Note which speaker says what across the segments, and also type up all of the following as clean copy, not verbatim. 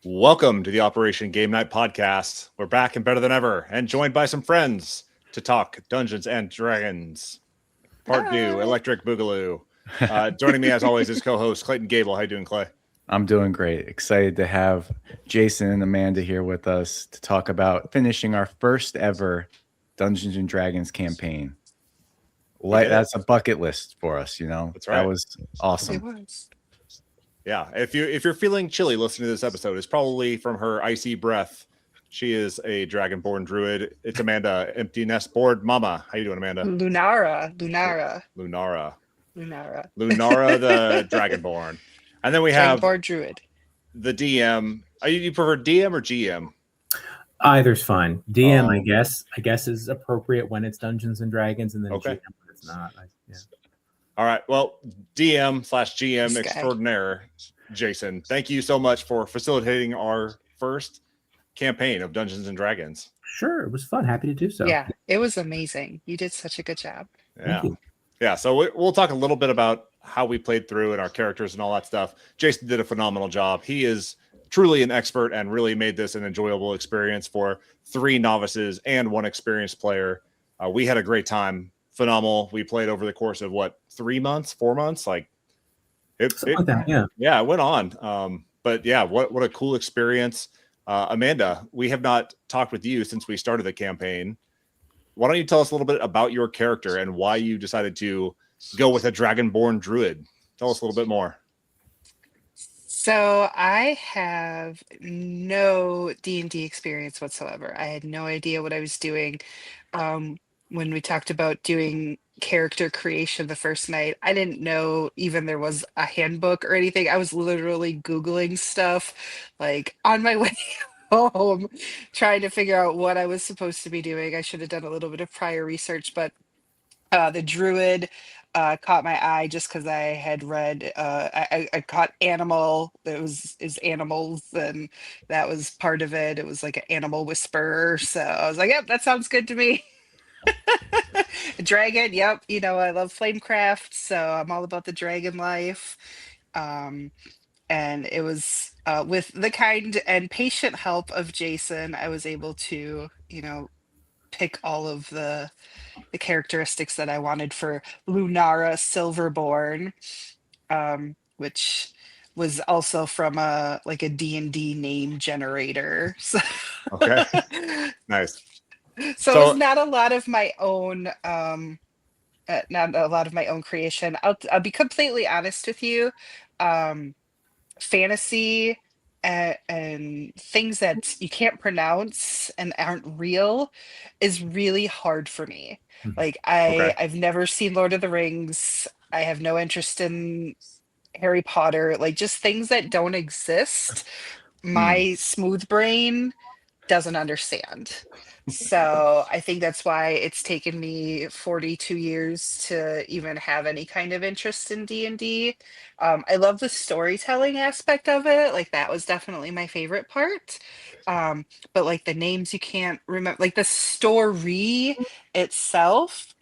Speaker 1: Welcome to the Operation Game Night podcast. We're back and better than ever, and joined by some friends to talk Dungeons and Dragons. Part 2,
Speaker 2: Hi.
Speaker 1: Electric Boogaloo. Joining me as always is co-host Clayton Gable. How you doing, Clay?
Speaker 3: I'm doing great. Excited to have Jason and Amanda here with us to talk about finishing our first ever Dungeons and Dragons campaign. That's a bucket list for us, you know.
Speaker 1: That's right.
Speaker 3: That was awesome.
Speaker 1: Yeah, if you're feeling chilly listening to this episode, it's probably from her icy breath. She is a dragonborn druid. It's Amanda, empty nest board mama. How you doing, Amanda?
Speaker 2: Lunara,
Speaker 1: Lunara,
Speaker 2: Lunara,
Speaker 1: the dragonborn. And then we have
Speaker 2: dragonborn druid.
Speaker 1: The DM. You prefer DM or GM?
Speaker 4: Either's fine. DM, I guess, is appropriate when it's Dungeons and Dragons, and then GM when it's not. Yeah.
Speaker 1: All right. Well, DM/GM extraordinaire, Jason, thank you so much for facilitating our first campaign of Dungeons and Dragons.
Speaker 4: Sure, it was fun. Happy to do so.
Speaker 2: Yeah, it was amazing. You did such a good job.
Speaker 1: Yeah. So we'll talk a little bit about how we played through and our characters and all that stuff. Jason did a phenomenal job. He is truly an expert and really made this an enjoyable experience for 3 novices and 1 experienced player. We had a great time. Phenomenal. We played over the course of 3 months, 4 months. Like it went on. But yeah, what a cool experience. Amanda, we have not talked with you since we started the campaign. Why don't you tell us a little bit about your character and why you decided to go with a dragonborn druid? Tell us a little bit more.
Speaker 2: So I have no D&D experience whatsoever. I had no idea what I was doing. When we talked about doing character creation the first night, I didn't know even there was a handbook or anything. I was literally Googling stuff like on my way home, trying to figure out what I was supposed to be doing. I should have done a little bit of prior research, but the druid caught my eye just because I had read I caught animal. Is animals, and that was part of it. It was like an animal whisperer. So I was like, yep, that sounds good to me. Dragon, yep. I love flamecraft, so I'm all about the dragon life. And it was with the kind and patient help of Jason, I was able to, pick all of the characteristics that I wanted for Lunara Silverborn, which was also from a D&D name generator. So
Speaker 1: Okay. Nice.
Speaker 2: So it's not a lot of my own creation. I'll be completely honest with you. Fantasy and things that you can't pronounce and aren't real is really hard for me. Like I've never seen Lord of the Rings. I have no interest in Harry Potter, like just things that don't exist. My smooth brain doesn't understand. So I think that's why it's taken me 42 years to even have any kind of interest in D&D. I love the storytelling aspect of it. Like that was definitely my favorite part. But like the names you can't remember, like the story itself,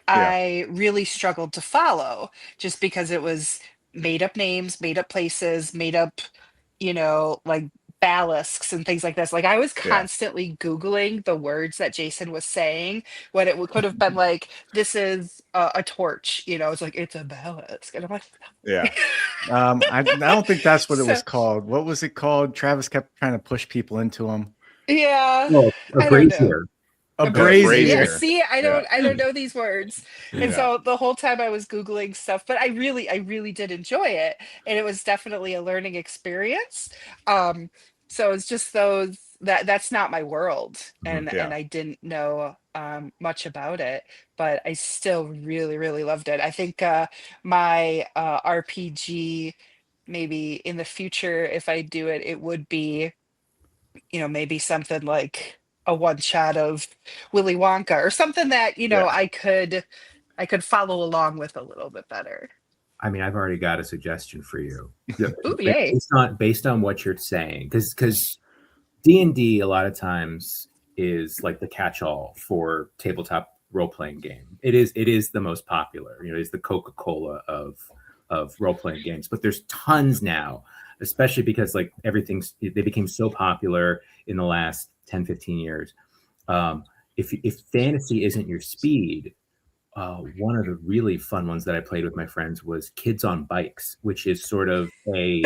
Speaker 2: I really struggled to follow just because it was made up names, made up places, made up, like ballasts and things like this. Like I was constantly Googling the words that Jason was saying when it could have been like, this is a torch, it's like, it's a ballast. And I'm like,
Speaker 3: I don't think that's what it was called. What was it called? Travis kept trying to push people into him.
Speaker 2: Yeah.
Speaker 4: A brazier.
Speaker 3: A brazier.
Speaker 2: Yeah, see, I don't know these words. And so the whole time I was Googling stuff, but I really did enjoy it. And it was definitely a learning experience. So it's just that's not my world. And I didn't know much about it, but I still really loved it. I think my RPG, maybe in the future, if I do it, it would be, maybe something like a one shot of Willy Wonka or something that, I could follow along with a little bit better.
Speaker 4: I mean, I've already got a suggestion for you.
Speaker 2: Ooh, yay.
Speaker 4: Based on what you're saying, because D&D a lot of times is like the catch-all for tabletop role-playing game. It is the most popular. It's the Coca-Cola of role-playing games. But there's tons now, especially because like they became so popular in the last 10, 15 years. If fantasy isn't your speed, one of the really fun ones that I played with my friends was Kids on Bikes, which is sort of a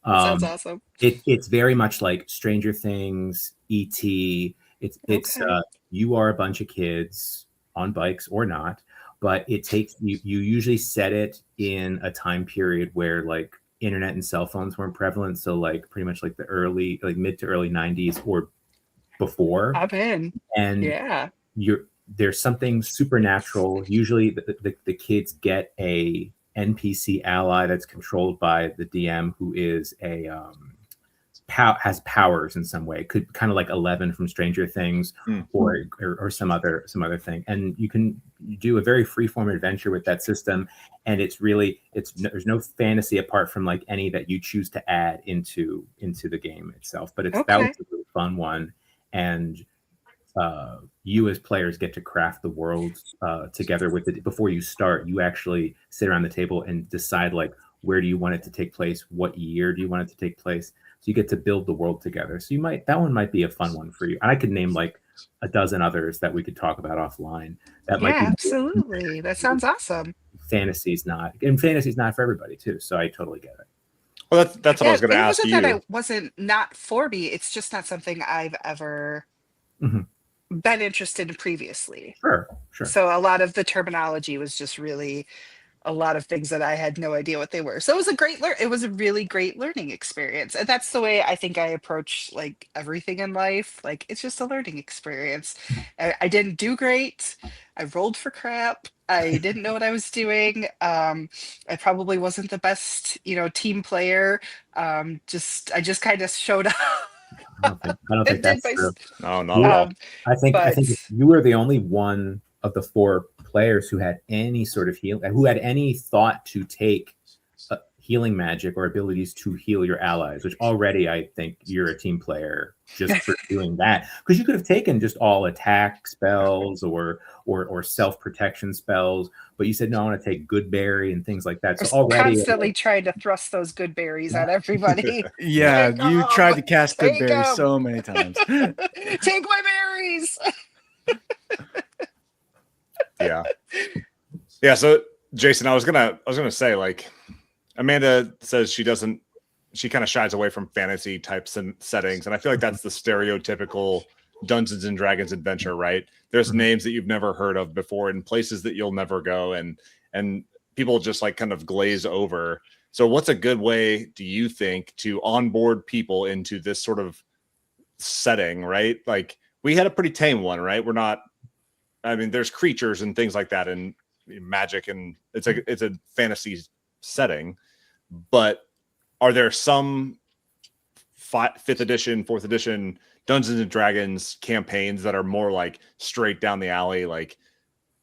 Speaker 2: Sounds awesome.
Speaker 4: It's very much like Stranger Things, E.T. It's
Speaker 2: Okay.
Speaker 4: you are a bunch of kids on bikes or not, but it takes you usually set it in a time period where like internet and cell phones weren't prevalent, so like pretty much like the mid to early 90s or before.
Speaker 2: I'm in.
Speaker 4: And
Speaker 2: Yeah.
Speaker 4: there's something supernatural. Usually the kids get a NPC ally that's controlled by the DM, who is has powers in some way. Could kind of like 11 from Stranger Things, or some other thing. And you do a very freeform adventure with that system. And there's no fantasy apart from like any that you choose to add into the game itself. But that was a really fun one. And you as players get to craft the world together with it. Before you start, you actually sit around the table and decide like, where do you want it to take place? What year do you want it to take place? So you get to build the world together. So that one might be a fun one for you. And I could name like a dozen others that we could talk about offline. That might be
Speaker 2: absolutely. That sounds awesome.
Speaker 4: Fantasy's not for everybody too. So I totally get it.
Speaker 1: Well, that's what I was going to ask you.
Speaker 2: It wasn't that it wasn't not for me. It's just not something I've ever been interested in previously.
Speaker 4: Sure.
Speaker 2: So a lot of the terminology was just really a lot of things that I had no idea what they were. So it was a really great learning experience. And that's the way I think I approach like everything in life. Like it's just a learning experience. I didn't do great. I rolled for crap. I didn't know what I was doing. I probably wasn't the best, team player. I just kind of showed up.
Speaker 4: I don't think that's true.
Speaker 1: No, not at all.
Speaker 4: I think you were the only one of the four players who had any sort of who had any thought to take healing magic or abilities to heal your allies, which already I think you're a team player just for doing that, because you could have taken just all attack spells or self-protection spells, but you said no, I want to take good berry and things like that. So already
Speaker 2: constantly trying to thrust those good berries at everybody.
Speaker 3: Yeah, you tried to cast good berries so many times.
Speaker 2: Take my berries.
Speaker 1: Yeah. So Jason, I was gonna say, like, Amanda says she kind of shies away from fantasy types and settings, and I feel like that's the stereotypical Dungeons and Dragons adventure, right? There's names that you've never heard of before and places that you'll never go, and people just like kind of glaze over. So what's a good way, do you think, to onboard people into this sort of setting, right? Like we had a pretty tame one, right? There's creatures and things like that and magic, and it's a fantasy setting, but are there some 5th edition, 4th edition Dungeons and Dragons campaigns that are more like straight down the alley, like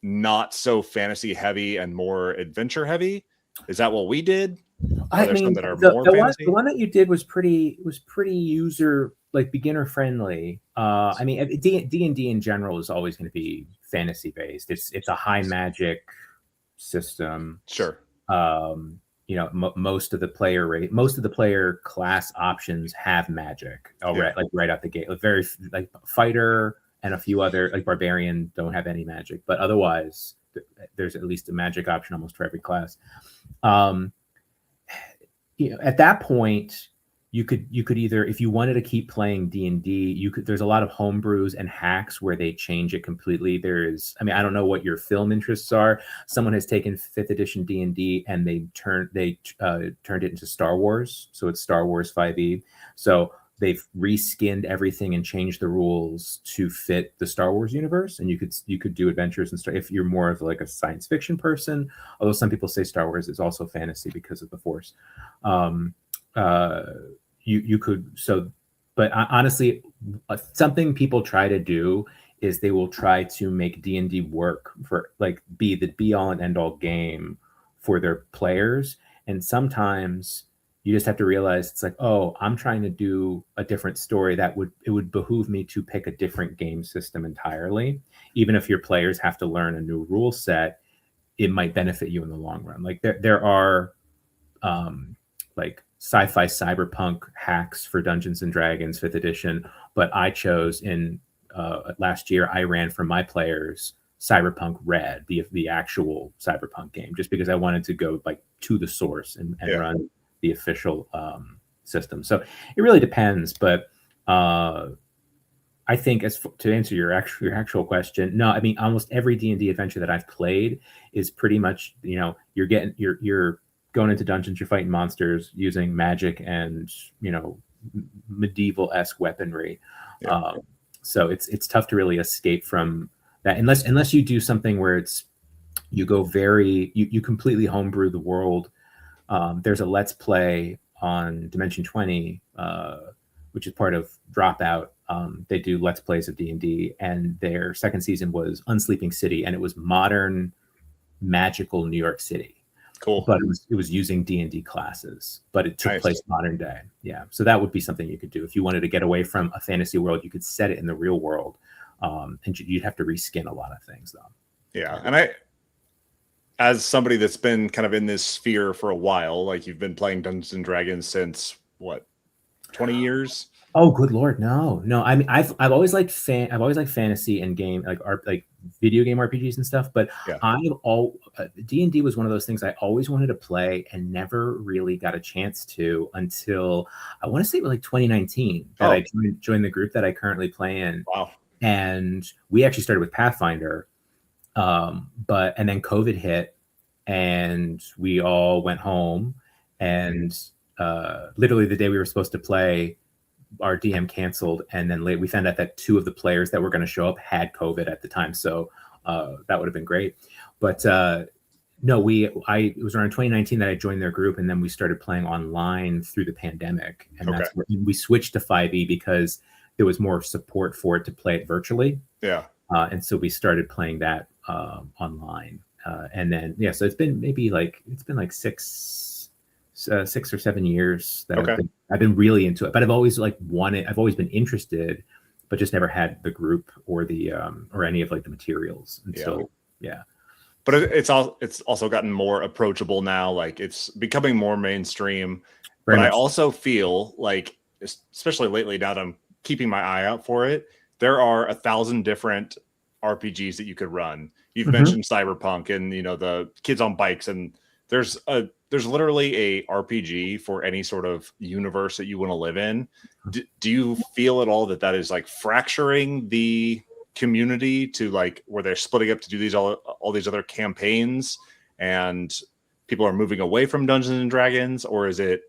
Speaker 1: not so fantasy heavy and more adventure heavy? Is that what we did?
Speaker 4: The one that you did was pretty user, like beginner friendly. D&D in general is always going to be fantasy based. It's a high magic system.
Speaker 1: Sure.
Speaker 4: Most of the player class options have magic already, like right out the gate. Like very like fighter and a few other, like barbarian, don't have any magic, but otherwise there's at least a magic option almost for every class. At that point, you could either, if you wanted to keep playing D&D, there's a lot of homebrews and hacks where they change it completely. I don't know what your film interests are. Someone has taken 5th edition D&D and they turned it into Star Wars. So it's Star Wars 5e. So they've reskinned everything and changed the rules to fit the Star Wars universe. And you could do adventures and stuff if you're more of like a science fiction person, although some people say Star Wars is also fantasy because of the Force. You could, but honestly, something people try to do is they will try to make D&D work for like be the be all and end all game for their players. And sometimes you just have to realize it's like, oh, I'm trying to do a different story. It would behoove me to pick a different game system entirely. Even if your players have to learn a new rule set, it might benefit you in the long run. Like there are like sci-fi cyberpunk hacks for Dungeons and Dragons 5th edition, but I chose in last year I ran for my players Cyberpunk Red, the actual cyberpunk game, just because I wanted to go like to the source and run the official system. So it really depends, but I think to answer your actual question, no, I mean almost every D&D adventure that I've played is pretty much, you're going into dungeons, you're fighting monsters using magic and medieval-esque weaponry. So it's tough to really escape from that unless you do something where you completely homebrew the world. There's a Let's Play on Dimension 20, which is part of Dropout. They do Let's Plays of D&D, and their second season was Unsleeping City, and it was modern, magical New York City.
Speaker 1: Cool.
Speaker 4: But it was using D&D classes, but it took place modern day. Yeah. So that would be something you could do. If you wanted to get away from a fantasy world, you could set it in the real world. And you'd have to reskin a lot of things though.
Speaker 1: Yeah. And as somebody that's been kind of in this sphere for a while, like you've been playing Dungeons and Dragons since what, 20 years?
Speaker 4: Oh, good Lord. No. I mean, I've always liked fantasy and game, like video game RPGs and stuff. But D&D was one of those things I always wanted to play and never really got a chance to until I want to say like 2019 that I joined the group that I currently play in.
Speaker 1: Wow.
Speaker 4: And we actually started with Pathfinder. And then COVID hit and we all went home, and literally the day we were supposed to play, our DM canceled, and then we found out that 2 of the players that were going to show up had COVID at the time. So that would have been great. But no, it was around 2019 that I joined their group, and then we started playing online through the pandemic. And that's where we switched to 5e because there was more support for it to play it virtually.
Speaker 1: Yeah.
Speaker 4: And so we started playing that online. And then, so it's been like 6 or 7 years that I've been really into it, but I've always I've always been interested, but just never had the group or the or any of like the materials until
Speaker 1: But it's also gotten more approachable now. Like it's becoming more mainstream. But I also feel like, especially lately, now that I'm keeping my eye out for it, there are 1,000 different RPGs that you could run. You've mentioned Cyberpunk and the kids on bikes, and there's literally a RPG for any sort of universe that you want to live in. Do you feel at all that is like fracturing the community to like where they're splitting up to do all these other campaigns, and people are moving away from Dungeons and Dragons, or is it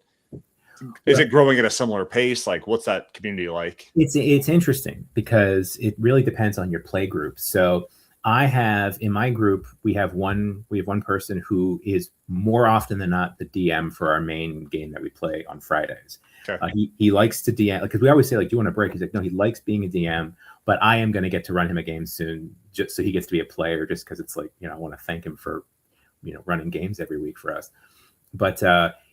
Speaker 1: growing at a similar pace? Like, what's that community like?
Speaker 4: It's interesting because it really depends on your play group. So in my group, we have one person who is more often than not the DM for our main game that we play on Fridays. Okay. He likes to DM, because we always say, like, do you want a break? He's like, no, he likes being a DM, but I am going to get to run him a game soon, just so he gets to be a player, just because it's like, I want to thank him for, running games every week for us. But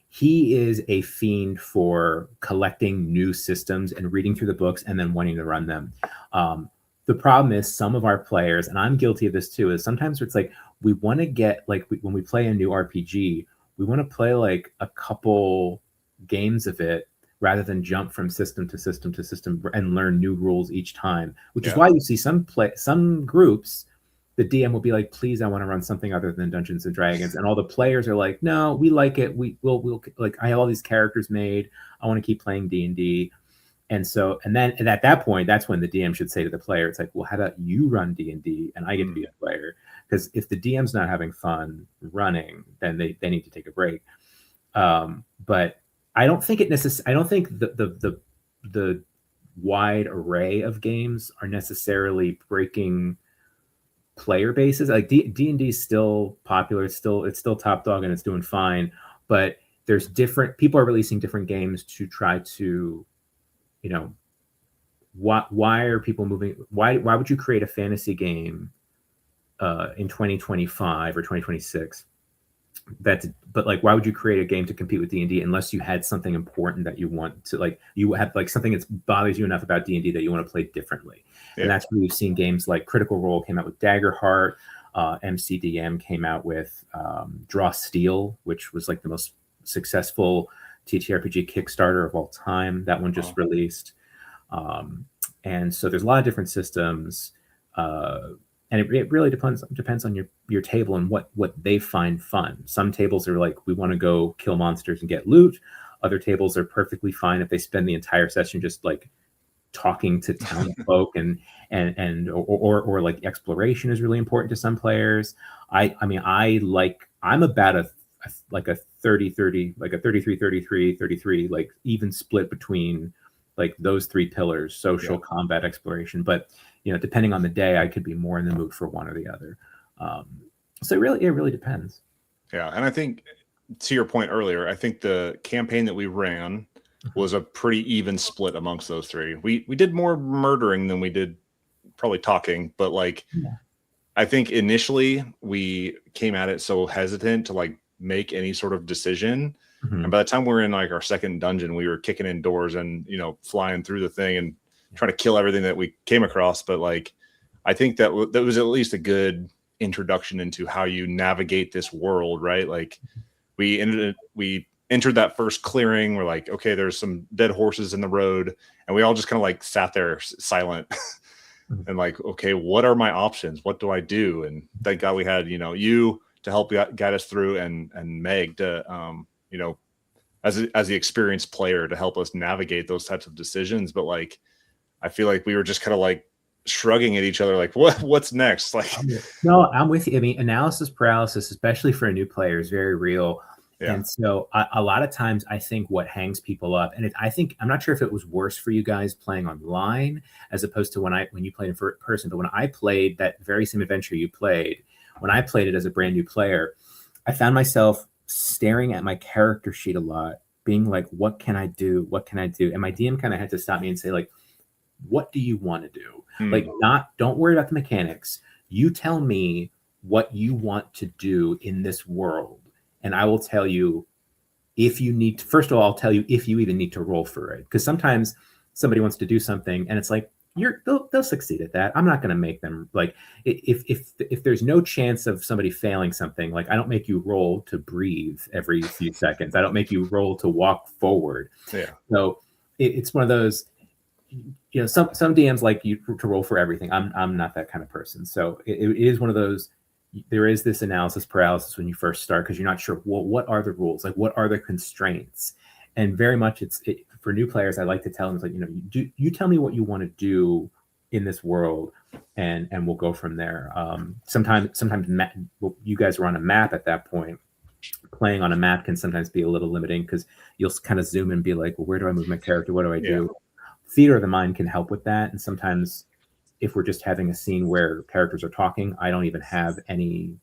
Speaker 4: he is a fiend for collecting new systems and reading through the books and then wanting to run them. The problem is some of our players, and I'm guilty of this too, is sometimes it's like we want to get, like, when we play a new RPG, we want to play like a couple games of it rather than jump from system to system to system and learn new rules each time, which is why you see some groups, the DM will be like, please, I want to run something other than Dungeons and Dragons. And all the players are like, no, we like it. We'll like, I have all these characters made. I want to keep playing D&D. And then at that point, that's when the DM should say to the player, it's like, well, how about you run D&D and I get to be a player? Because if the DM's not having fun running, then they need to take a break. But I don't think I don't think the wide array of games are necessarily breaking player bases. Like D&D is still popular. It's still top dog and it's doing fine. But there's people are releasing different games to try to, why are people moving? Why would you create a fantasy game in 2025 or 2026? But like, why would you create a game to compete with D&D unless you had something important that you want to, like, you have like something that bothers you enough about D&D that you want to play differently? Yeah. And that's where we've seen games like Critical Role came out with Daggerheart, MCDM came out with Draw Steel, which was like the most successful TTRPG Kickstarter of all time. That one just released. And so there's a lot of different systems. And it really depends on your table and what they find fun. Some tables are like, we want to go kill monsters and get loot. Other tables are perfectly fine if they spend the entire session just like talking to townsfolk or like exploration is really important to some players. I'm about a 30-30, like a 33-33, like even split between like those three pillars: social, combat, exploration. But depending on the day, I could be more in the mood for one or the other. So it really depends.
Speaker 1: Yeah, and I think to your point earlier, I think the campaign that we ran was a pretty even split amongst those three. We did more murdering than we did probably talking, but I think initially we came at it so hesitant to like make any sort of decision. And by the time we were in like our second dungeon, we were kicking in doors and flying through the thing and trying to kill everything that we came across. But like, I think that was at least a good introduction into how you navigate this world, right? Like we entered that first clearing. We're like, okay, there's some dead horses in the road, and we all just kind of like sat there silent and like, okay, what are my options? What do I do? And thank God we had you to help guide us through, and Meg to as the experienced player to help us navigate those types of decisions. But like, I feel like we were just kind of like shrugging at each other, like, what's next? Like,
Speaker 4: no, I'm with you. I mean, analysis paralysis, especially for a new player, is very real. Yeah. And so a lot of times I think what hangs people up, and I'm not sure if it was worse for you guys playing online as opposed to when you played in person, but when I played that very same adventure you played, when I played it as a brand new player, I found myself staring at my character sheet a lot, being like, what can I do? What can I do? And my DM kind of had to stop me and say, like, what do you want to do? Like, don't worry about the mechanics. You tell me what you want to do in this world, and I will tell you if you need to. First of all, I'll tell you if you even need to roll for it, because sometimes somebody wants to do something and it's like, they'll succeed at that. I'm not going to make them, like, if there's no chance of somebody failing something, like, I don't make you roll to breathe every few seconds. I don't make you roll to walk forward. Yeah. So it's one of those, some DMs like you to roll for everything. I'm not that kind of person. So it is one of those. There is this analysis paralysis when you first start, because you're not sure, well, what are the rules? Like, what are the constraints? And very much for new players, I like to tell them, like, you tell me what you want to do in this world, and we'll go from there. Sometimes you guys are on a map at that point. Playing on a map can sometimes be a little limiting, because you'll kind of zoom and be like, well, where do I move my character? What do I do? Theater of the mind can help with that. And sometimes if we're just having a scene where characters are talking, I don't even have any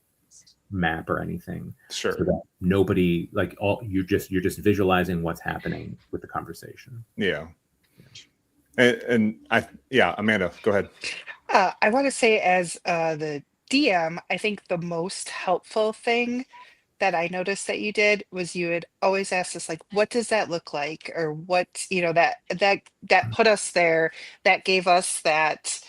Speaker 4: map or anything.
Speaker 1: Sure.
Speaker 4: So that nobody, like, you're just visualizing what's happening with the conversation.
Speaker 1: Yeah. And Amanda, go ahead.
Speaker 2: I want to say, as the DM, I think the most helpful thing that I noticed that you did was you had always asked us, like, what does that look like? Or what, that put us there, that gave us that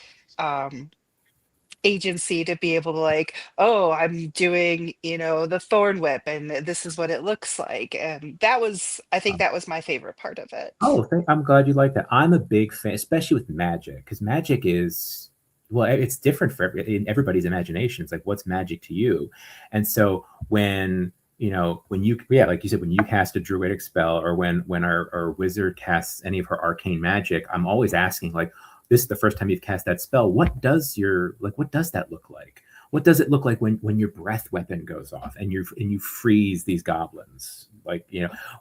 Speaker 2: agency to be able to, like, oh, I'm doing, the thorn whip, and this is what it looks like. And I think that was my favorite part of it.
Speaker 4: Oh, I'm glad you like that. I'm a big fan, especially with magic, because magic is, well, it's different in everybody's imagination. It's like, what's magic to you? And so when you like you said, when you cast a druidic spell, or when our wizard casts any of her arcane magic, I'm always asking, like, this is the first time you've cast that spell. What does that look like? What does it look like when your breath weapon goes off and you freeze these goblins, like,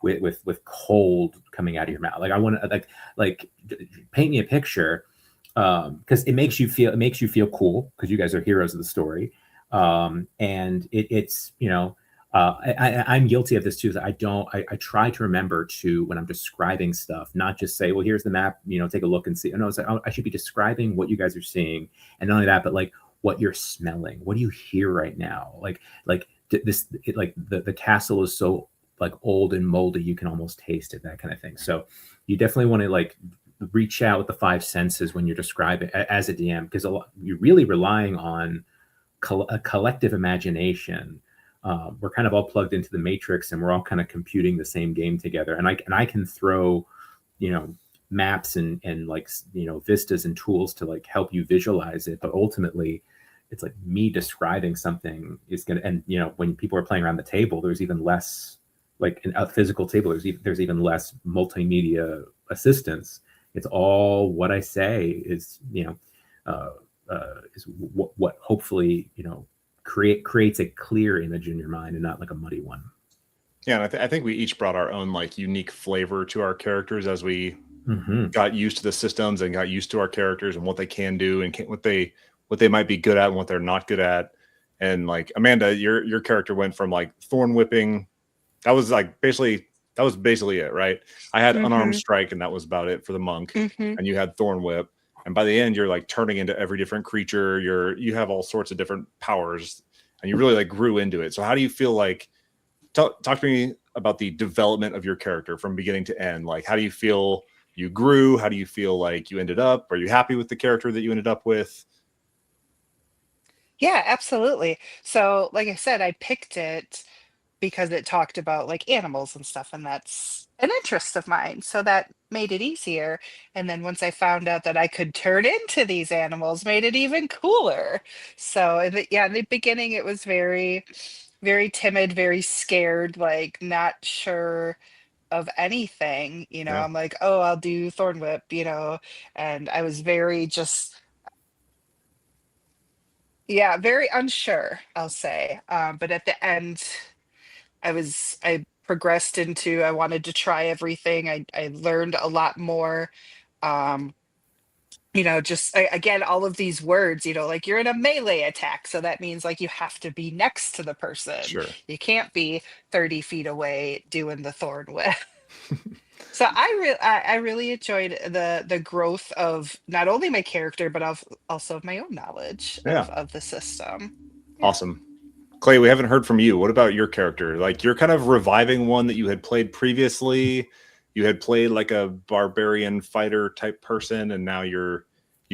Speaker 4: with cold coming out of your mouth? Like, I want to like paint me a picture, because it makes you feel cool, because you guys are heroes of the story, and it's I'm guilty of this too. I try to remember to, when I'm describing stuff, not just say, well, here's the map, take a look and see. No, it's like, I should be describing what you guys are seeing, and not only that, but like what you're smelling. What do you hear right now? Like the castle is so like old and moldy, you can almost taste it, that kind of thing. So you definitely want to like reach out with the five senses when you're describing as a DM, because you're really relying on a collective imagination we're kind of all plugged into the matrix, and we're all kind of computing the same game together. And I can throw, maps and like, vistas and tools to like help you visualize it. But ultimately, it's like me describing something is going to, and when people are playing around the table, there's even less, like in a physical table, there's even less multimedia assistance. It's all what I say is, is what hopefully, creates a clear image in your mind and not like a muddy one.
Speaker 1: Yeah, and I think we each brought our own like unique flavor to our characters as we got used to the systems and got used to our characters and what they can do and what they might be good at and what they're not good at. And like Amanda, your character went from like thorn whipping. That was basically it, right? I had unarmed strike, and that was about it for the monk. And you had thorn whip, and by the end, you're like turning into every different creature. You have all sorts of different powers, and you really like grew into it. So how do you feel like? Talk to me about the development of your character from beginning to end. Like, how do you feel you grew? How do you feel like you ended up? Are you happy with the character that you ended up with?
Speaker 2: Yeah, absolutely. So, like I said, I picked it because it talked about like animals and stuff, and that's an interest of mine. So that made it easier. And then once I found out that I could turn into these animals, made it even cooler. So, in the beginning, it was very, very timid, very scared, like not sure of anything.
Speaker 1: Yeah.
Speaker 2: I'm like, oh, I'll do Thorn Whip, and I was very just, yeah, very unsure, I'll say. But at the end, I progressed into, I wanted to try everything. I learned a lot more. Um, just again, all of these words, like you're in a melee attack. So that means like you have to be next to the person.
Speaker 1: Sure.
Speaker 2: You can't be 30 feet away doing the thorn whip. So I really enjoyed the growth of not only my character, but also of my own knowledge
Speaker 1: Yeah.
Speaker 2: of the system.
Speaker 1: Awesome. Clay, we haven't heard from you. What about your character? Like, you're kind of reviving one that you had played previously. You had played like a barbarian fighter type person, and now you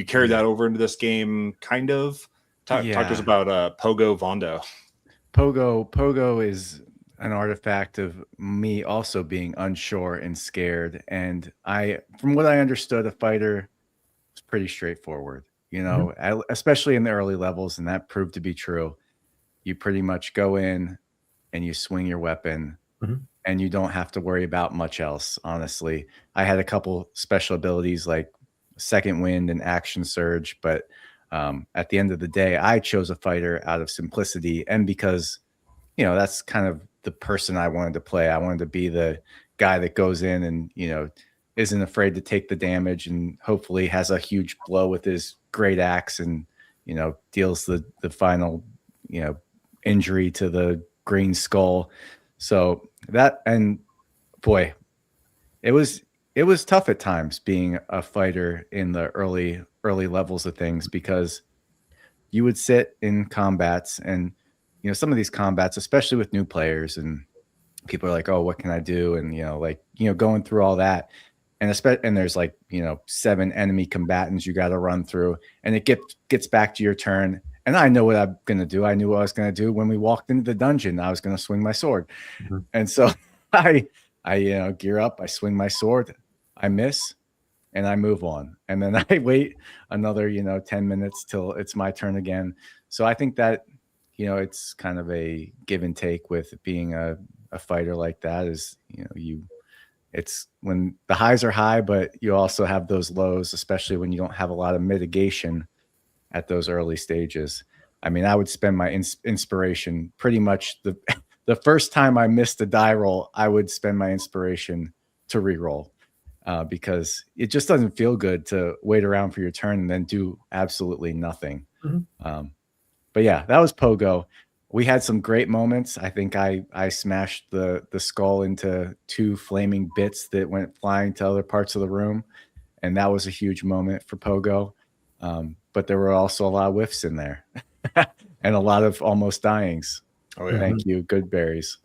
Speaker 1: carried that over into this game, kind of. Talk to us about Pogo Vondo.
Speaker 3: Pogo is an artifact of me also being unsure and scared. And from what I understood, a fighter was pretty straightforward, especially in the early levels, and that proved to be true. You pretty much go in and you swing your weapon, and you don't have to worry about much else, honestly. I had a couple special abilities like Second Wind and Action Surge, but at the end of the day, I chose a fighter out of simplicity, and because, that's kind of the person I wanted to play. I wanted to be the guy that goes in and, isn't afraid to take the damage and hopefully has a huge blow with his great axe and, deals the final, injury to the green skull. So that, and boy, it was tough at times being a fighter in the early levels of things, because you would sit in combats and, some of these combats, especially with new players, and people are like, oh, what can I do? And, going through all that, and there's like, 7 enemy combatants you got to run through, and it gets back to your turn. And I know what I'm going to do. I knew what I was going to do when we walked into the dungeon. I was going to swing my sword. And so I gear up, I swing my sword, I miss, and I move on. And then I wait another, 10 minutes till it's my turn again. So I think that, it's kind of a give and take with being a fighter like that is, it's when the highs are high, but you also have those lows, especially when you don't have a lot of mitigation at those early stages. I mean, I would spend my inspiration pretty much the first time I missed a die roll, I would spend my inspiration to re-roll, because it just doesn't feel good to wait around for your turn and then do absolutely nothing. But yeah, that was Pogo. We had some great moments. I think I smashed the skull into 2 flaming bits that went flying to other parts of the room, and that was a huge moment for Pogo. But there were also a lot of whiffs in there and a lot of almost dyings.
Speaker 1: Oh yeah.
Speaker 3: Thank you. Good berries.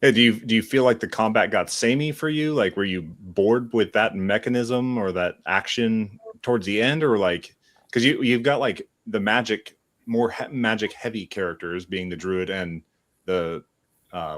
Speaker 1: Hey, do you feel like the combat got samey for you? Like, were you bored with that mechanism or that action towards the end, or like, because you've got like the magic more magic heavy characters, being the druid and the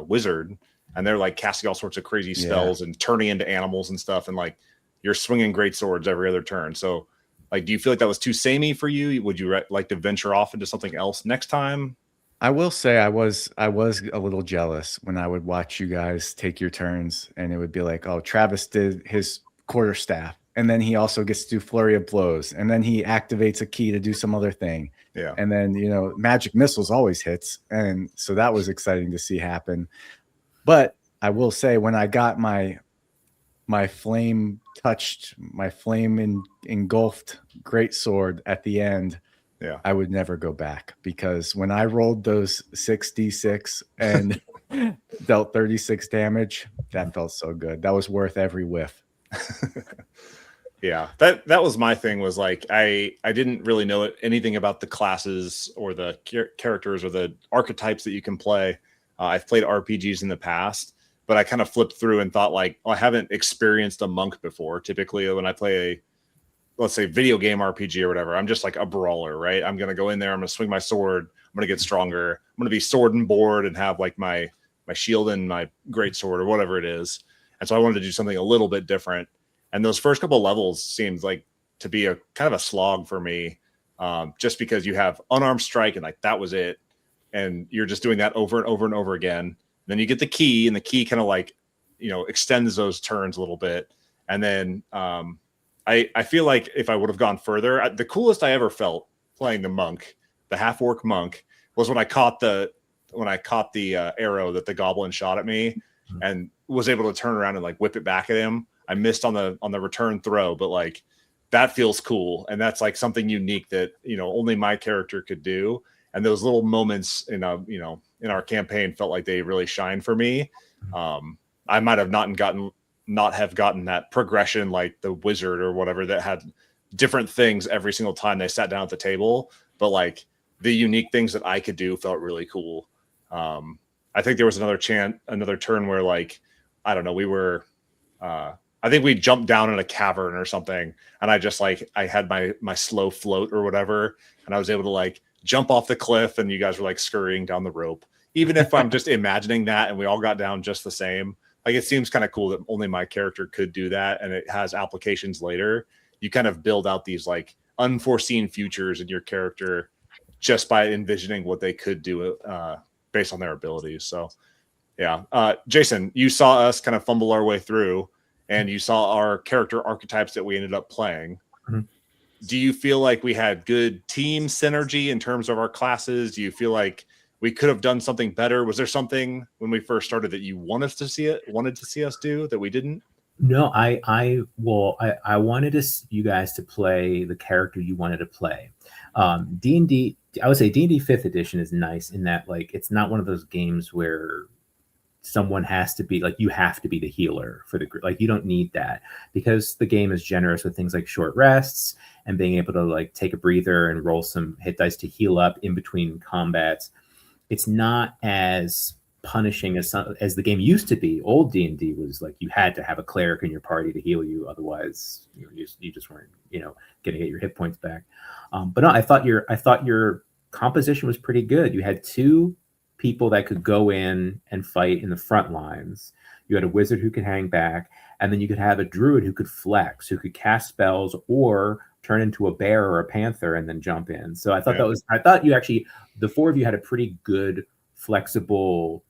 Speaker 1: wizard, and they're like casting all sorts of crazy spells and turning into animals and stuff, and like you're swinging great swords every other turn. So like, do you feel like that was too samey for you? Would you like to venture off into something else next time?
Speaker 3: I will say I was a little jealous when I would watch you guys take your turns, and it would be like, oh, Travis did his quarterstaff, and then he also gets to do flurry of blows, and then he activates a key to do some other thing.
Speaker 1: Yeah.
Speaker 3: And then, you know, magic missiles always hits, and so that was exciting to see happen. But I will say, when I got my flame engulfed greatsword at the end,
Speaker 1: yeah,
Speaker 3: I would never go back, because when I rolled those 6d6 and dealt 36 damage, that felt so good. That was worth every whiff.
Speaker 1: Yeah, that was my thing, was like I didn't really know anything about the classes or the characters or the archetypes that you can play. I've played RPGs in the past, but I kind of flipped through and thought like, oh, I haven't experienced a monk before. Typically when I play a, let's say, video game RPG or whatever, I'm just like a brawler, right? I'm going to go in there, I'm going to swing my sword, I'm going to get stronger, I'm going to be sword and board and have like my shield and my great sword or whatever it is. And so I wanted to do something a little bit different. And those first couple of levels seemed like to be a kind of a slog for me, just because you have unarmed strike and like that was it. And you're just doing that over and over and over again. And then you get the key, and the key kind of like, you know, extends those turns a little bit. And then I feel like if I would have gone further, the coolest I ever felt playing the monk, the half-orc monk, was when I caught the arrow that the goblin shot at me, and was able to turn around and like whip it back at him. I missed on the return throw, but like that feels cool, and that's like something unique that, you know, only my character could do. And those little moments in our campaign felt like they really shine for me. I might have not have gotten that progression like the wizard or whatever that had different things every single time they sat down at the table, but like the unique things that I could do felt really cool. I think there was another turn where like, I don't know, we were I think we jumped down in a cavern or something, and I just like, I had my slow float or whatever, and I was able to like jump off the cliff, and you guys were like scurrying down the rope. Even if I'm just imagining that and we all got down just the same, like it seems kind of cool that only my character could do that, and it has applications later. You kind of build out these like unforeseen futures in your character just by envisioning what they could do based on their abilities. So yeah. Jason, you saw us kind of fumble our way through, and you saw our character archetypes that we ended up playing.
Speaker 4: Mm-hmm.
Speaker 1: Do you feel like we had good team synergy in terms of our classes? Do you feel like we could have done something better? Was there something when we first started that you wanted to see us do that we didn't?
Speaker 4: No, I wanted you guys to play the character you wanted to play. D&D, I would say D&D 5th edition is nice in that like it's not one of those games where someone has to be like, you have to be the healer for the group. Like you don't need that, because the game is generous with things like short rests and being able to like take a breather and roll some hit dice to heal up in between combats. It's not as punishing as the game used to be. Old D&D was like you had to have a cleric in your party to heal you, otherwise you just weren't getting your hit points back. But no, I thought your composition was pretty good. You had two people that could go in and fight in the front lines. You had a wizard who could hang back, and then you could have a druid who could flex, who could cast spells or turn into a bear or a panther and then jump in. So I thought I thought you actually, the four of you had a pretty good flexible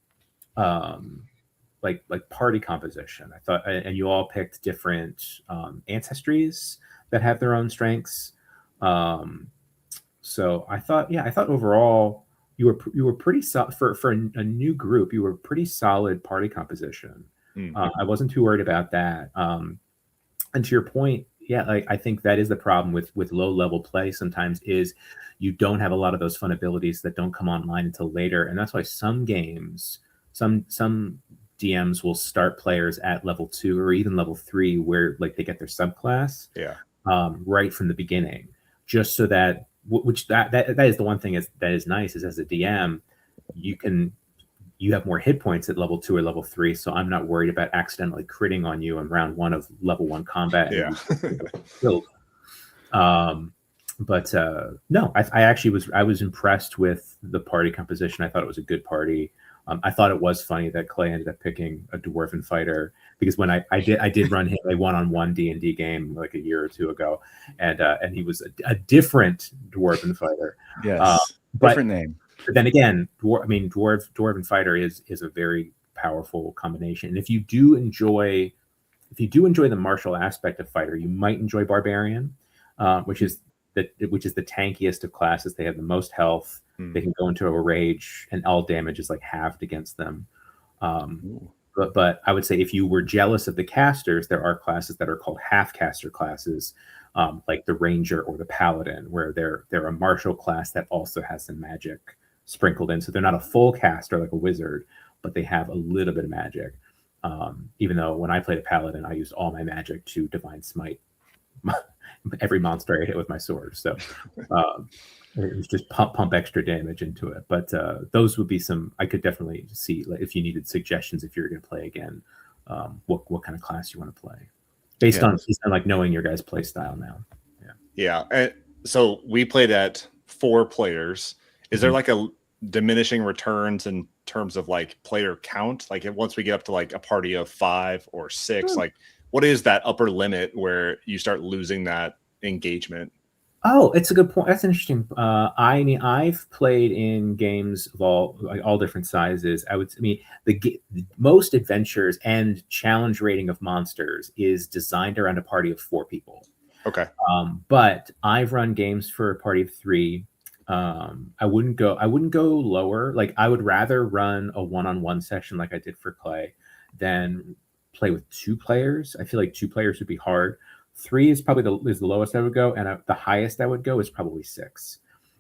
Speaker 4: like party composition. I thought, and you all picked different ancestries that have their own strengths. So I thought overall you were pretty solid for a new group. You were pretty solid party composition. I wasn't too worried about that. And to your point, yeah, like I think that is the problem with low level play sometimes, is you don't have a lot of those fun abilities that don't come online until later. And that's why some games, some DMs will start players at level 2 or even level 3 where like they get their subclass right from the beginning, just so that that is the one thing that is nice is as a DM you have more hit points at level 2 or level 3, so I'm not worried about accidentally critting on you in round 1 of level 1 combat. But no, I actually was impressed with the party composition. I thought it was a good party. I thought it was funny that Clay ended up picking a dwarven fighter, because when I did run him a one-on-one D&D game like a year or two ago, and he was a different dwarven fighter.
Speaker 3: Yes,
Speaker 4: but
Speaker 3: different name.
Speaker 4: But then again, dwarven fighter is a very powerful combination. And if you do enjoy the martial aspect of fighter, you might enjoy barbarian, which is the tankiest of classes. They have the most health. They can go into a rage, and all damage is like halved against them. But I would say if you were jealous of the casters, there are classes that are called half caster classes, like the ranger or the paladin, where they're a martial class that also has some magic sprinkled in. So they're not a full caster like a wizard, but they have a little bit of magic. Even though when I played a paladin, I used all my magic to divine smite every monster I hit with my sword. So it was just pump extra damage into it. But those would be some I could definitely see, like, if you needed suggestions, if you're going to play again, what kind of class you want to play based on like knowing your guys' play style now.
Speaker 1: Yeah. And so we played at 4 players. Is there like a diminishing returns in terms of like player count? Like once we get up to like a party of 5 or 6, like what is that upper limit where you start losing that engagement?
Speaker 4: Oh, it's a good point. That's interesting. I mean, I've played in games of all different sizes. The most adventures and challenge rating of monsters is designed around a party of 4 people.
Speaker 1: Okay.
Speaker 4: But I've run games for a party of 3. I wouldn't go lower. Like I would rather run a one-on-one session like I did for Clay than play with 2 players. I feel like 2 players would be hard. 3 is probably the lowest I would go, and the highest I would go is probably 6.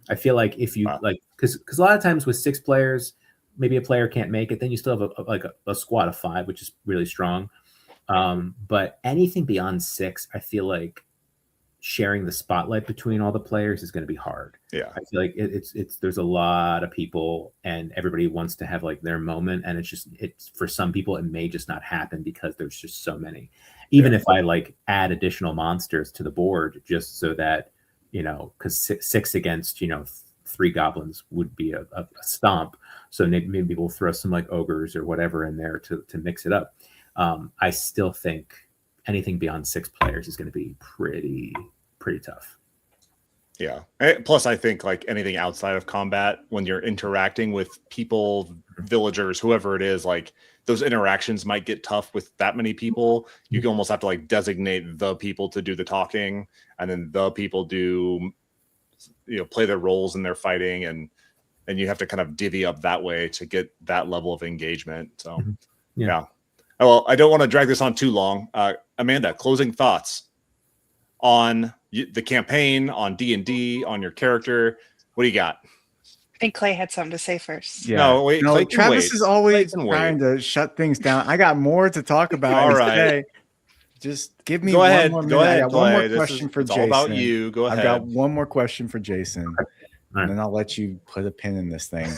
Speaker 4: I feel like if you like, because a lot of times with 6 players, maybe a player can't make it, then you still have a squad of 5, which is really strong. But anything beyond 6, I feel like sharing the spotlight between all the players is going to be hard.
Speaker 1: Yeah,
Speaker 4: I feel like it's there's a lot of people, and everybody wants to have like their moment, and it's for some people it may just not happen because there's just so many. Even if I like add additional monsters to the board just so that, because 6 against 3 goblins would be a stomp. So maybe we'll throw some like ogres or whatever in there to mix it up. I still think anything beyond 6 players is going to be pretty tough.
Speaker 1: Yeah. Plus, I think like anything outside of combat, when you're interacting with people, villagers, whoever it is, like those interactions might get tough with that many people. You can almost have to like designate the people to do the talking, and then the people do, play their roles in their fighting, and you have to kind of divvy up that way to get that level of engagement. So, yeah. Well, I don't want to drag this on too long. Amanda, closing thoughts on the campaign, on D&D, on your character. What do you got?
Speaker 2: I think Clay had something to say first.
Speaker 3: Yeah.
Speaker 1: No, wait.
Speaker 3: Travis is always trying to shut things down. I got more to talk about.
Speaker 1: All right.
Speaker 3: Today. Just give me
Speaker 1: Go
Speaker 3: one
Speaker 1: ahead.
Speaker 3: more minute.
Speaker 1: Go ahead.
Speaker 3: I got one more question for
Speaker 1: it's
Speaker 3: Jason.
Speaker 1: all about you. Go ahead.
Speaker 3: I've got one more question for Jason,
Speaker 4: Right.
Speaker 3: and then I'll let you put a pin in this thing.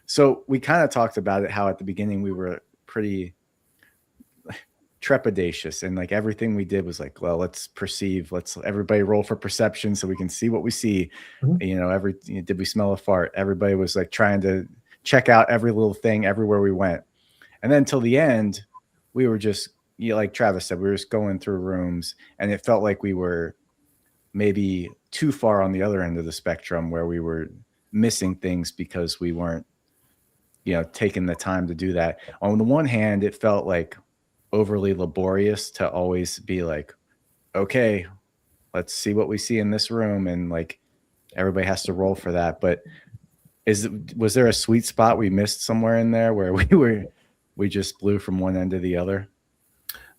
Speaker 3: So we kind of talked about it, how at the beginning we were pretty trepidatious, and like everything we did was like, well, let's everybody roll for perception so we can see what we see. Did we smell a fart? Everybody was like trying to check out every little thing everywhere we went, and then till the end we were just, like Travis said, we were just going through rooms, and it felt like we were maybe too far on the other end of the spectrum, where we were missing things because we weren't taking the time to do that. On the one hand, it felt like overly laborious to always be like, okay, let's see what we see in this room, and like everybody has to roll for that. But was there a sweet spot we missed somewhere in there where we just blew from one end to the other?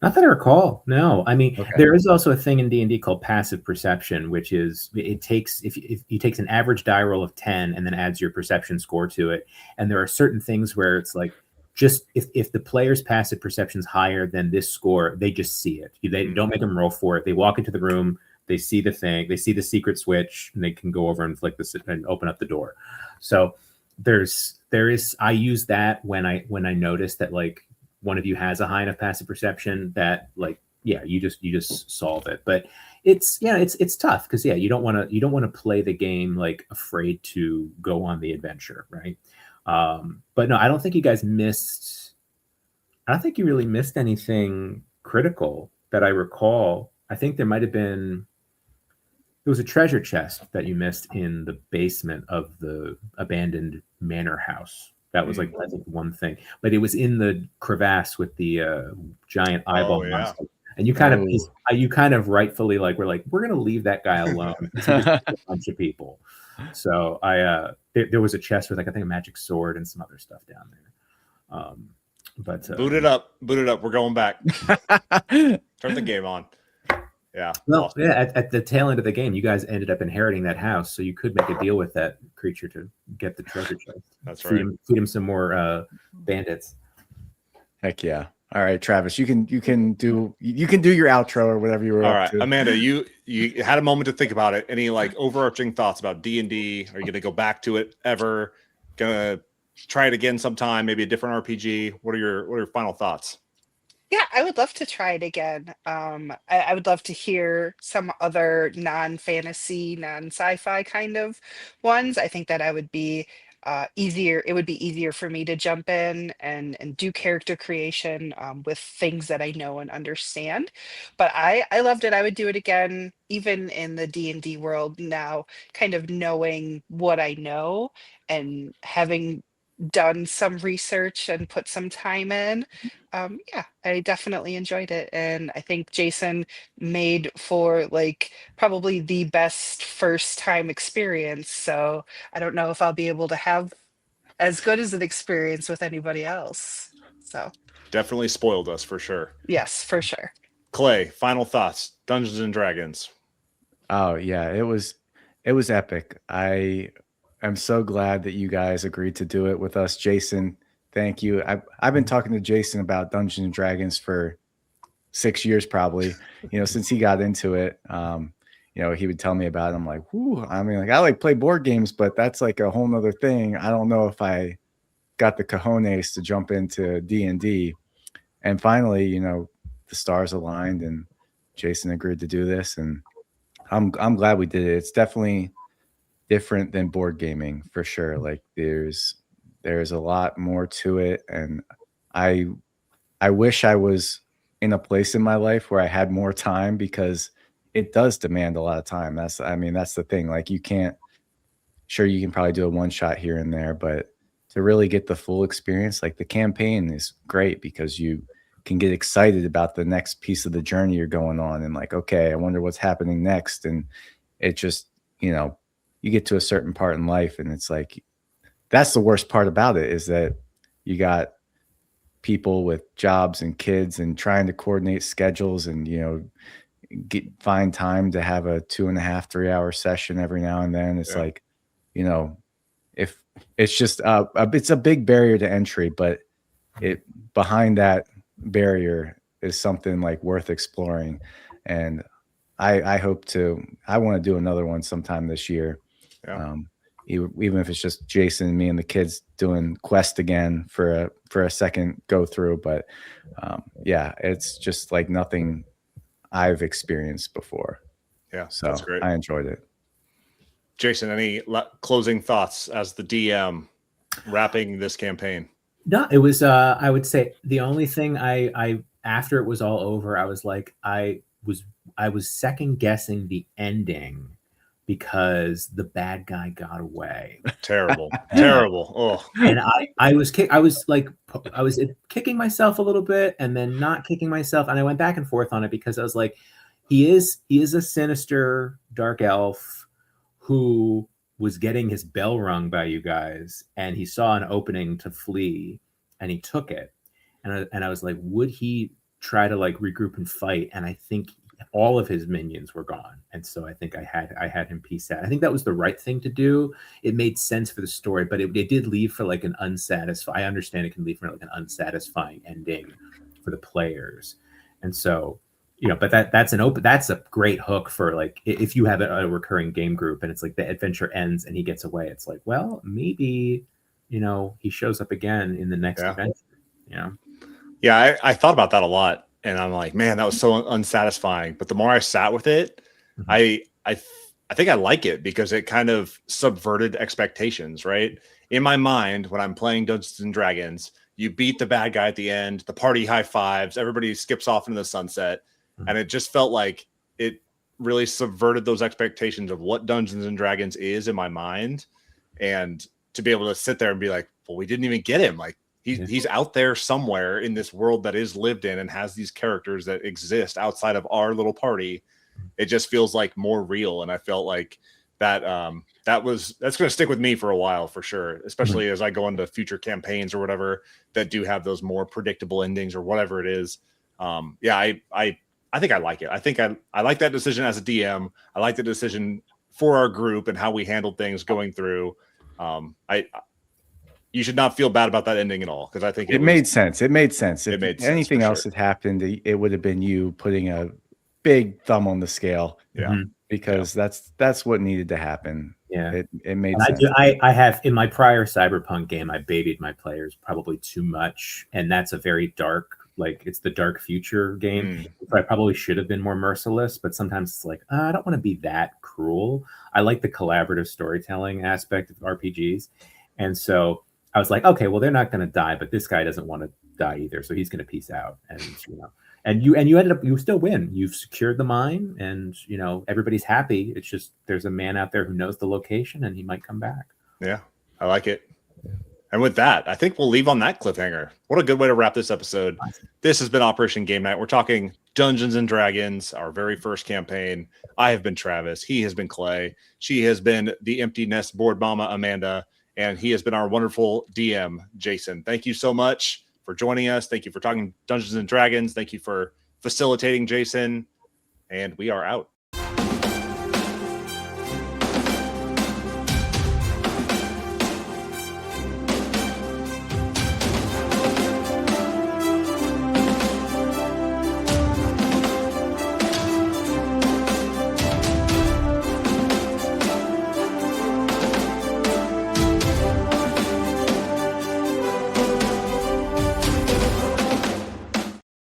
Speaker 4: Not that I recall. No, I mean, There is also a thing in D&D called passive perception, which is it takes if he takes an average die roll of 10 and then adds your perception score to it. And there are certain things where it's like, just if the player's passive perception is higher than this score, they just see it. They don't make them roll for it. They walk into the room, they see the thing, they see the secret switch, and they can go over and flick this and open up the door. So there is. I use that when I notice that like one of you has a high enough passive perception that like you just solve it. But it's tough because you don't want to play the game like afraid to go on the adventure, right? But no, I don't think you guys missed. I don't think you really missed anything critical that I recall. I think there might have been. There was a treasure chest that you missed in the basement of the abandoned manor house. That was like, I think, one thing, but it was in the crevasse with the giant eyeball monster. And you kind of rightfully were like, we're gonna leave that guy alone. He's a bunch of people. So there was a chest with like, I think, a magic sword and some other stuff down there. But
Speaker 1: boot it up. We're going back. Turn the game on. Yeah.
Speaker 4: Well,
Speaker 1: awesome.
Speaker 4: At the tail end of the game, you guys ended up inheriting that house, so you could make a deal with that creature to get the treasure chest.
Speaker 1: That's right.
Speaker 4: Feed him some more bandits.
Speaker 3: Heck yeah! All right, Travis, you can do your outro or whatever you were
Speaker 1: All
Speaker 3: up
Speaker 1: right,
Speaker 3: to.
Speaker 1: Amanda, you had a moment to think about it. Any like overarching thoughts about D&D? Are you going to go back to it ever? Gonna try it again sometime? Maybe a different RPG? What are your final thoughts?
Speaker 2: Yeah, I would love to try it again. I would love to hear some other non-fantasy, non-sci-fi kind of ones. I think that I would be easier. It would be easier for me to jump in and do character creation with things that I know and understand. But I loved it. I would do it again, even in the D&D world now, kind of knowing what I know and having done some research and put some time in. Yeah, I definitely enjoyed it. And I think Jason made for like probably the best first time experience. So I don't know if I'll be able to have as good as an experience with anybody else. So
Speaker 1: Definitely spoiled us for sure.
Speaker 2: yes, for sure.
Speaker 1: Clay, final thoughts. Dungeons and Dragons.
Speaker 3: Oh yeah, it was epic. I'm so glad that you guys agreed to do it with us. Jason, thank you. I've been talking to Jason about Dungeons and Dragons for 6 years probably, since he got into it. He would tell me about it. I'm like, whoo, I mean, like I like play board games, but that's like a whole nother thing. I don't know if I got the cojones to jump into D&D. And finally, the stars aligned and Jason agreed to do this. And I'm glad we did it. It's definitely different than board gaming for sure. Like there's a lot more to it, and I wish I was in a place in my life where I had more time, because it does demand a lot of time. That's the thing. Like you can probably do a one shot here and there, but to really get the full experience, like the campaign is great because you can get excited about the next piece of the journey you're going on, and like, okay, I wonder what's happening next. And it just, you get to a certain part in life and it's like, that's the worst part about it, is that you got people with jobs and kids and trying to coordinate schedules and, find time to have a 2.5, 3 hour session every now and then. It's like, if it's just, it's a big barrier to entry, but behind that barrier is something like worth exploring. And I want to do another one sometime this year. Yeah. Even if it's just Jason and me and the kids doing Quest again for a second go through. But it's just like nothing I've experienced before.
Speaker 1: Yeah,
Speaker 3: so
Speaker 1: that's great.
Speaker 3: I enjoyed it.
Speaker 1: Jason, any closing thoughts as the DM wrapping this campaign?
Speaker 4: No, it was. I would say the only thing I after it was all over, I was like, I was second guessing the ending, because the bad guy got away.
Speaker 1: Terrible. Oh.
Speaker 4: And I was kicking myself a little bit and then not kicking myself. And I went back and forth on it, because I was like, he is a sinister dark elf who was getting his bell rung by you guys, and he saw an opening to flee and he took it. And I was like, would he try to like regroup and fight? And I think all of his minions were gone, and so I think I had him peace out. I think that was the right thing to do. It made sense for the story, but it did leave for like an unsatisfying. I understand it can leave for like an unsatisfying ending for the players, and so but that's a great hook for like if you have a recurring game group and it's like the adventure ends and he gets away. It's like, well, maybe he shows up again in the next adventure.
Speaker 1: Yeah, I thought about that a lot. and I'm like, man, that was so unsatisfying. But the more I sat with it, I think I like it because it kind of subverted expectations, right? In my mind, when I'm playing Dungeons and Dragons, you beat the bad guy at the end, the party high fives, everybody skips off into the sunset. And it just felt like it really subverted those expectations of what Dungeons and Dragons is in my mind. And to be able to sit there and be like, well, we didn't even get him. Like he's out there somewhere in this world that is lived in and has these characters that exist outside of our little party. It just feels like more real. And I felt like that that's going to stick with me for a while for sure, especially as I go into future campaigns or whatever that do have those more predictable endings or whatever it is. I think I like it. I think I like that decision as a DM. I like the decision for our group and how we handled things going through. You should not feel bad about that ending at all because I think
Speaker 3: it made sense. It made sense. If anything else had happened, it would have been you putting a big thumb on the scale.
Speaker 1: Yeah.
Speaker 3: Because that's what needed to happen.
Speaker 4: Yeah.
Speaker 3: It made
Speaker 4: and
Speaker 3: sense.
Speaker 4: I have in my prior Cyberpunk game, I babied my players probably too much. And that's a very dark, like it's the dark future game. So I probably should have been more merciless, but sometimes it's like, I don't want to be that cruel. I like the collaborative storytelling aspect of RPGs. And so I was like, okay, well, they're not going to die, but this guy doesn't want to die either. So he's going to peace out. And, and you ended up, you still win. You've secured the mine and, everybody's happy. It's just, there's a man out there who knows the location and he might come back.
Speaker 1: Yeah, I like it. And with that, I think we'll leave on that cliffhanger. What a good way to wrap this episode. This has been Operation Game Night. We're talking Dungeons and Dragons, our very first campaign. I have been Travis. He has been Clay. She has been the Empty Nest board mama, Amanda. And he has been our wonderful DM, Jason. Thank you so much for joining us. Thank you for talking Dungeons and Dragons. Thank you for facilitating, Jason. And we are out.